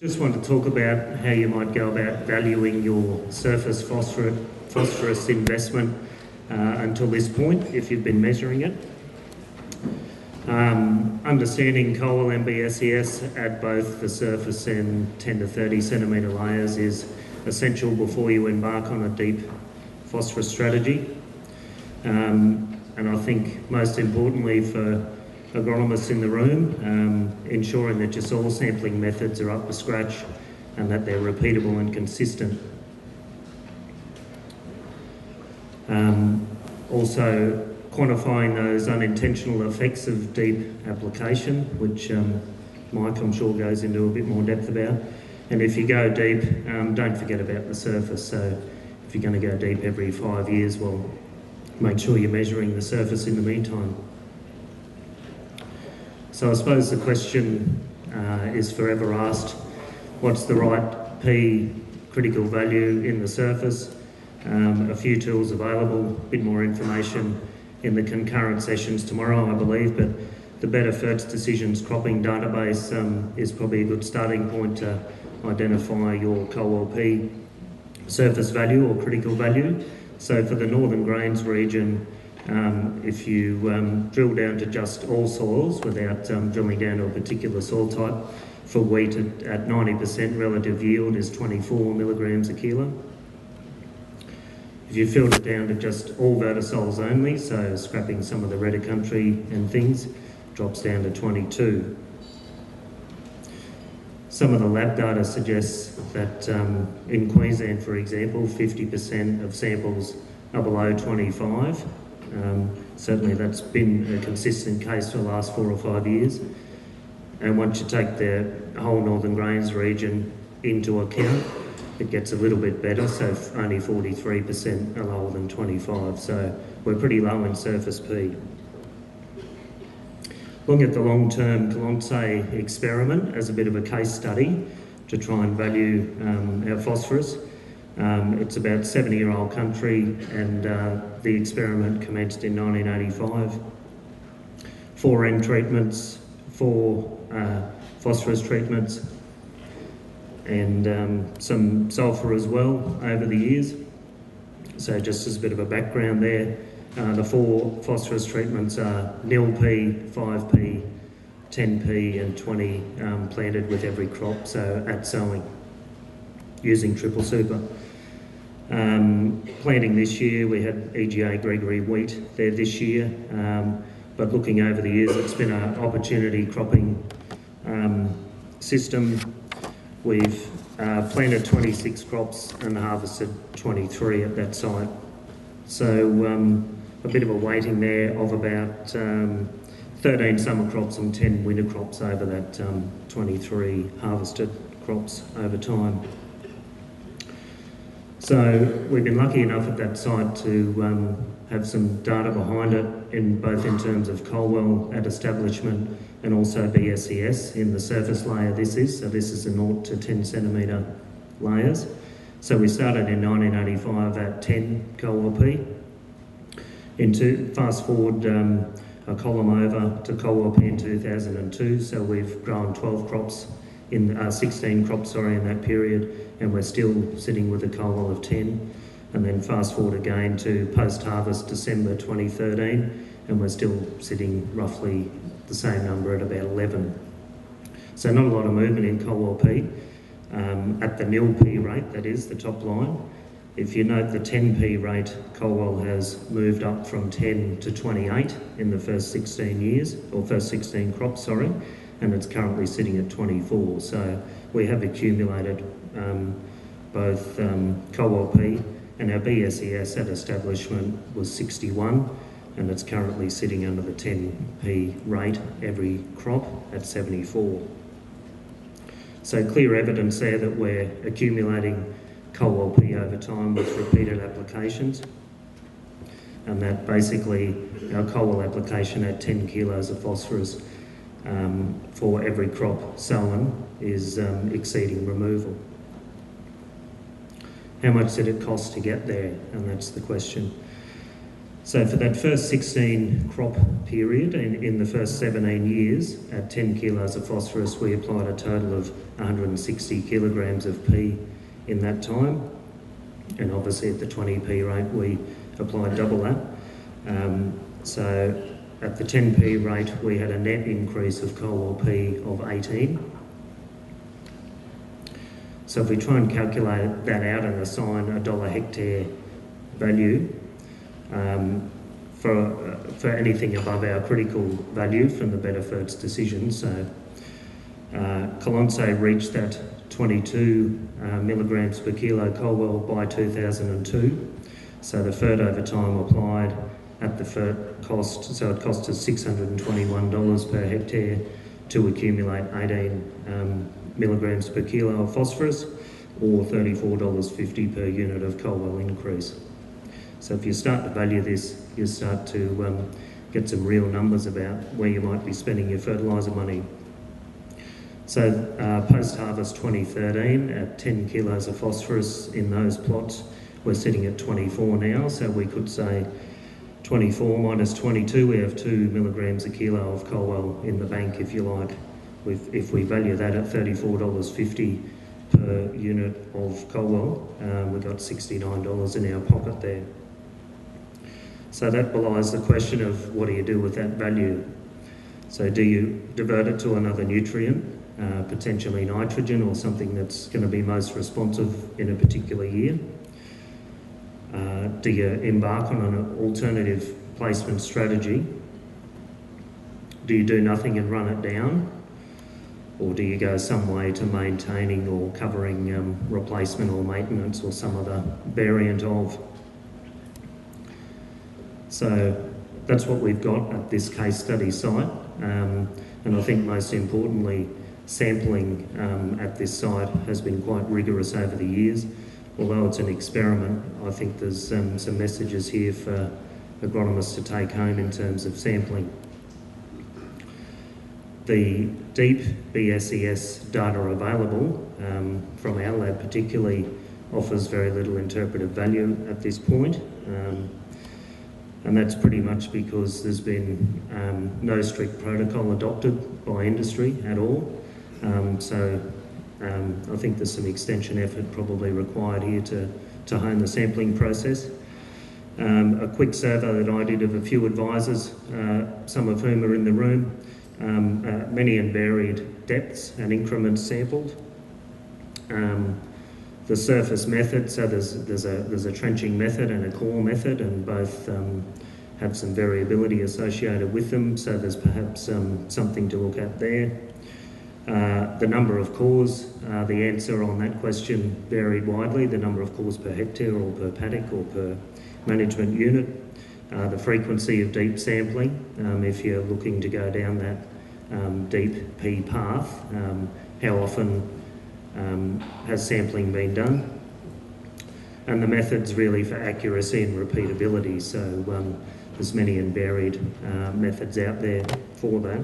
Just want to talk about how you might go about valuing your surface phosphorus investment until this point, if you've been measuring it. Understanding coal MBSES at both the surface and 10 to 30 centimetre layers is essential before you embark on a deep phosphorus strategy. And I think most importantly for agronomists in the room, ensuring that your soil sampling methods are up to scratch and that they're repeatable and consistent. Also quantifying those unintentional effects of deep application, which Mike I'm sure goes into a bit more depth about. And if you go deep, don't forget about the surface. So if you're going to go deep every 5 years, well, make sure you're measuring the surface in the meantime. So I suppose the question is forever asked, what's the right P critical value in the surface? A few tools available, a bit more information in the concurrent sessions tomorrow, I believe, but the Better Ferts Decisions cropping database is probably a good starting point to identify your co-LP surface value or critical value. So for the Northern Grains region, if you drill down to just all soils without drilling down to a particular soil type, for wheat at 90% relative yield is 24 milligrams a kilo. If you filter down to just all vertisols only, so scrapping some of the redder country and things, drops down to 22. Some of the lab data suggests that in Queensland, for example, 50% of samples are below 25. Certainly that's been a consistent case for the last 4 or 5 years. And once you take the whole Northern Grains region into account, it gets a little bit better, so only 43% are lower than 25. So we're pretty low in surface P. Looking at the long-term Colonsay experiment as a bit of a case study to try and value our phosphorus. It's about 70-year-old country, and the experiment commenced in 1985. 4 N treatments, 4 phosphorus treatments, and some sulphur as well over the years. So just as a bit of a background there, the 4 phosphorus treatments are 0P, 5P, 10P and 20 planted with every crop, so at sowing, using triple super. Planting this year, we had EGA Gregory wheat there this year, but looking over the years, it's been an opportunity cropping system. We've planted 26 crops and harvested 23 at that site. So a bit of a weighting there of about 13 summer crops and 10 winter crops over that 23 harvested crops over time. So we've been lucky enough at that site to have some data behind it, both in terms of coal well at establishment and also BSES in the surface layer this is. So this is the 0 to 10 centimetre layers. So we started in 1985 at 10 co-LP. Fast forward a column over to co-LP in 2002. So we've grown 12 crops, 16 crops, in that period, and we're still sitting with a coal of 10. And then fast forward again to post-harvest December 2013, and we're still sitting roughly the same number at about 11. So not a lot of movement in co-LP. At the nil P rate, that is the top line. If you note the 10P rate, coal has moved up from 10 to 28 in the first 16 years, or first 16 crops, and it's currently sitting at 24. So we have accumulated both co-LP, and our BSES at establishment was 61, and it's currently sitting under the 10P rate every crop at 74. So clear evidence there that we're accumulating co-LP over time with repeated applications, and that basically our co-well application at 10 kilos of phosphorus for every crop sown is exceeding removal. How much did it cost to get there? And that's the question. So for that first 16 crop period, in the first 17 years, at 10 kilos of phosphorus, we applied a total of 160 kilograms of P in that time. And obviously at the 20p rate, we applied double that. So at the 10p rate, we had a net increase of coal oil P of 18. So if we try and calculate that out and assign a $1 hectare value for anything above our critical value from the Bede Fert's decision, so Colonsay reached that 22 milligrams per kilo coal oil by 2002. So the FERT over time applied at the FERT cost, so it cost us $621 per hectare to accumulate 18 milligrams per kilo of phosphorus, or $34.50 per unit of coal oil increase. So if you start to value this, you start to get some real numbers about where you might be spending your fertiliser money. So post-harvest 2013, at 10 kilos of phosphorus in those plots, we're sitting at 24 now, so we could say 24 minus 22, we have 2 milligrams a kilo of coal oil in the bank, if you like. If we value that at $34.50 per unit of coal oil, we've got $69 in our pocket there. So that belies the question of what do you do with that value? So do you divert it to another nutrient, potentially nitrogen or something that's going to be most responsive in a particular year? Do you embark on an alternative placement strategy? Do you do nothing and run it down? Or do you go some way to maintaining or covering replacement or maintenance or some other variant of? So that's what we've got at this case study site. And I think most importantly, sampling at this site has been quite rigorous over the years. Although it's an experiment, I think there's some messages here for agronomists to take home in terms of sampling. The deep BSES data available from our lab particularly offers very little interpretive value at this point. And that's pretty much because there's been no strict protocol adopted by industry at all. I think there's some extension effort probably required here to hone the sampling process. A quick survey that I did of a few advisors, some of whom are in the room, many and varied depths and increments sampled. The surface method, so there's a trenching method and a core method, and both have some variability associated with them, so there's perhaps something to look at there. The number of cores, the answer on that question varied widely, the number of cores per hectare or per paddock or per management unit. The frequency of deep sampling, if you're looking to go down that deep P path, how often has sampling been done? And the methods really for accuracy and repeatability, so there's many and varied methods out there for that.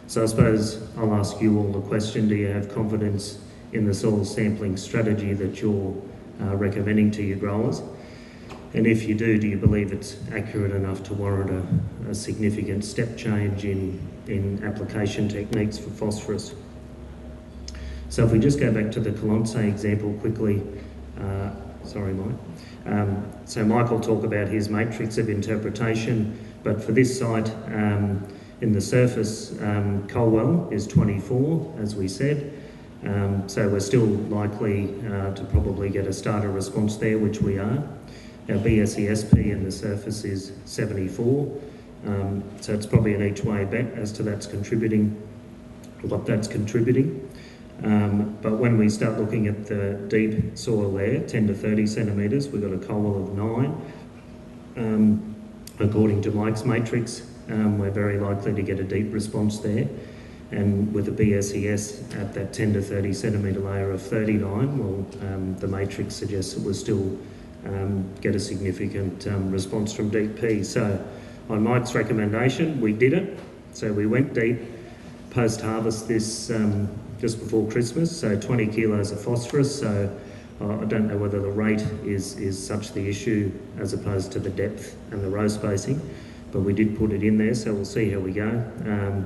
So I suppose I'll ask you all the question, do you have confidence in the soil sampling strategy that you're recommending to your growers? And if you do you believe it's accurate enough to warrant a significant step change in application techniques for phosphorus? So if we just go back to the Colonsay example quickly, sorry Mike. So Mike will talk about his matrix of interpretation, but for this site, in the surface, coal well is 24, as we said. So we're still likely to probably get a starter response there, which we are. Our BSESP in the surface is 74. So it's probably an each way bet as to what that's contributing. But when we start looking at the deep soil there, 10 to 30 centimetres, we've got a coal well of 9. According to Mike's matrix, we're very likely to get a deep response there. And with a BSES at that 10 to 30 centimetre layer of 39, well, the matrix suggests that we'll still get a significant response from deep P. So on Mike's recommendation, we did it. So we went deep post-harvest this just before Christmas, so 20 kilos of phosphorus. So I don't know whether the rate is such the issue as opposed to the depth and the row spacing, but we did put it in there, so we'll see how we go.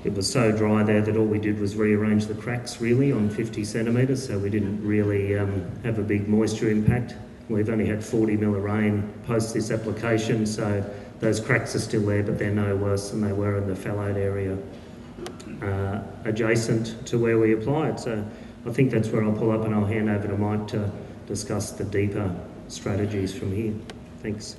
It was so dry there that all we did was rearrange the cracks really on 50 centimetres, so we didn't really have a big moisture impact. We've only had 40 mil of rain post this application, so those cracks are still there, but they're no worse than they were in the fallowed area adjacent to where we applied. So I think that's where I'll pull up and I'll hand over to Mike to discuss the deeper strategies from here. Thanks.